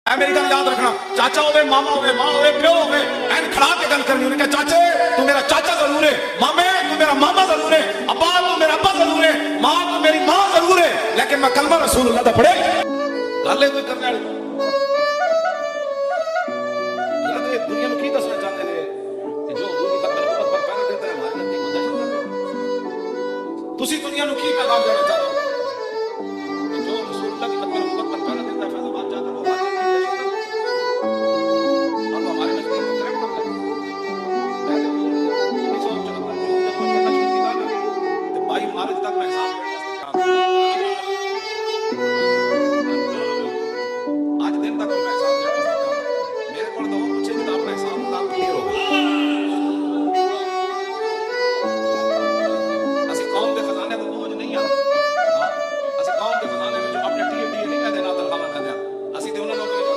ऐ मेरी गल याद रखना, चाचा होवे, मामा होवे, मां होवे, प्यो होवे, ऐन खड़ा के गल करनी। उन्हें कहा चाचे तू मेरा चाचा जरूर है, मामे तू मेरा मामा जरूर है, अब्बा तू मेरा अब्बा जरूर है, मां तू मेरी मां जरूर है, लेकिन मैं कलमा रसूलुल्लाह दा पढ़े। गल है कोई करने वाली